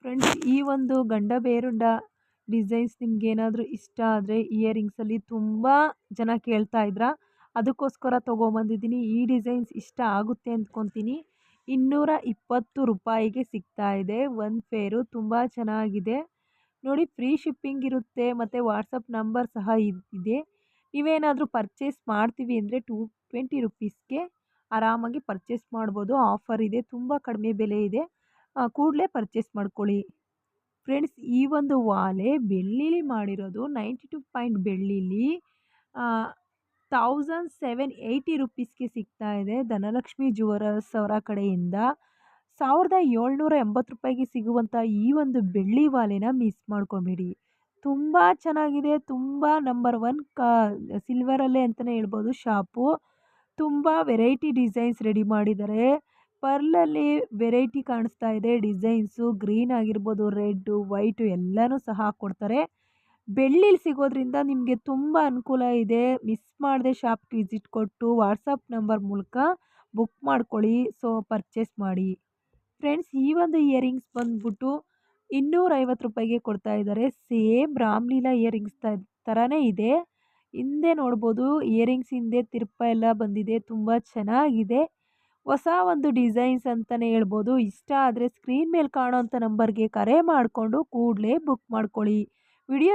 Friends, ಈ ಒಂದು ಗಂಡ ಬೇರುಂಡ ಡಿಸೈನ್ಸ್ ನಿಮ್ಗೇನಾದರೂ ಇಷ್ಟ ಆದರೆ ಇಯರಿಂಗ್ಸಲ್ಲಿ ತುಂಬ ಜನ ಕೇಳ್ತಾ ಇದ್ರಾ, ಅದಕ್ಕೋಸ್ಕರ ತೊಗೊಂಬಂದಿದ್ದೀನಿ. ಈ ಡಿಸೈನ್ಸ್ ಇಷ್ಟ ಆಗುತ್ತೆ ಅಂದ್ಕೊತೀನಿ. 220 ರೂಪಾಯಿಗೆ ಸಿಗ್ತಾ ಇದೆ ಒಂದು ಪೇರು. ತುಂಬ ಚೆನ್ನಾಗಿದೆ ನೋಡಿ. ಫ್ರೀ ಶಿಪ್ಪಿಂಗ್ ಇರುತ್ತೆ ಮತ್ತು ವಾಟ್ಸಪ್ ನಂಬರ್ ಸಹ ಇದೆ. ನೀವೇನಾದರೂ ಪರ್ಚೇಸ್ ಮಾಡ್ತೀವಿ ಅಂದರೆ 220 ರೂಪೀಸ್ಗೆ ಆರಾಮಾಗಿ ಪರ್ಚೇಸ್ ಮಾಡ್ಬೋದು. ಆಫರ್ ಇದೆ, ತುಂಬ ಕಡಿಮೆ ಬೆಲೆ ಇದೆ. ಕೂಡಲೇ ಪರ್ಚೇಸ್ ಮಾಡ್ಕೊಳ್ಳಿ. ಫ್ರೆಂಡ್ಸ್, ಈ ಒಂದು ವಾಲೆ ಬೆಳ್ಳಿಲಿ ಮಾಡಿರೋದು. 92 ಪಾಯಿಂಟ್ ಬೆಳ್ಳಿಲಿ 1780 ರೂಪೀಸ್ಗೆ ಸಿಗ್ತಾ ಇದೆ. ಧನಲಕ್ಷ್ಮಿ ಜುವೆಲರ್ಸ್ ಅವರ ಕಡೆಯಿಂದ 1780 ರೂಪಾಯಿಗೆ ಸಿಗುವಂಥ ಈ ಒಂದು ಬೆಳ್ಳಿ ವಾಲೆನ ಮಿಸ್ ಮಾಡ್ಕೊಬೇಡಿ. ತುಂಬ ಚೆನ್ನಾಗಿದೆ. ತುಂಬ ನಂಬರ್ ಒನ್ ಸಿಲ್ವರಲ್ಲೇ ಅಂತಲೇ ಹೇಳ್ಬೋದು ಶಾಪು. ತುಂಬ ವೆರೈಟಿ ಡಿಸೈನ್ಸ್ ರೆಡಿ ಮಾಡಿದ್ದಾರೆ. ಪರ್ಲಲ್ಲಿ ವೆರೈಟಿ ಕಾಣಿಸ್ತಾ ಇದೆ ಡಿಸೈನ್ಸು. ಗ್ರೀನ್ ಆಗಿರ್ಬೋದು, ರೆಡ್ಡು, ವೈಟು ಎಲ್ಲನೂ ಸಹ ಕೊಡ್ತಾರೆ. ಬೆಳ್ಳಿಲಿ ಸಿಗೋದ್ರಿಂದ ನಿಮಗೆ ತುಂಬ ಅನುಕೂಲ ಇದೆ. ಮಿಸ್ ಮಾಡದೆ ಶಾಪ್ಗೆ ವಿಸಿಟ್ ಕೊಟ್ಟು ವಾಟ್ಸಪ್ ನಂಬರ್ ಮೂಲಕ ಬುಕ್ ಮಾಡ್ಕೊಳ್ಳಿ. ಸೊ ಪರ್ಚೇಸ್ ಮಾಡಿ. ಫ್ರೆಂಡ್ಸ್, ಈ ಒಂದು ಇಯರಿಂಗ್ಸ್ ಬಂದ್ಬಿಟ್ಟು 250 ರೂಪಾಯಿಗೆ ಕೊಡ್ತಾ ಇದ್ದಾರೆ. ಸೇಮ್ ರಾಮ್ಲೀಲಾ ಇಯರಿಂಗ್ಸ್ ಥರನೇ ಇದೆ. ಹಿಂದೆ ನೋಡ್ಬೋದು, ಇಯರಿಂಗ್ಸ್ ಹಿಂದೆ ತಿರುಪ ಎಲ್ಲ ಬಂದಿದೆ. ತುಂಬ ಚೆನ್ನಾಗಿದೆ. ಹೊಸ ಒಂದು ಡಿಸೈನ್ಸ್ ಅಂತಲೇ ಹೇಳ್ಬೋದು. ಇಷ್ಟ ಆದರೆ ಸ್ಕ್ರೀನ್ ಮೇಲೆ ಕಾಣೋಂಥ ನಂಬರ್ಗೆ ಕರೆ ಮಾಡಿಕೊಂಡು ಕೂಡಲೇ ಬುಕ್ ಮಾಡ್ಕೊಳ್ಳಿ. ವಿಡಿಯೋ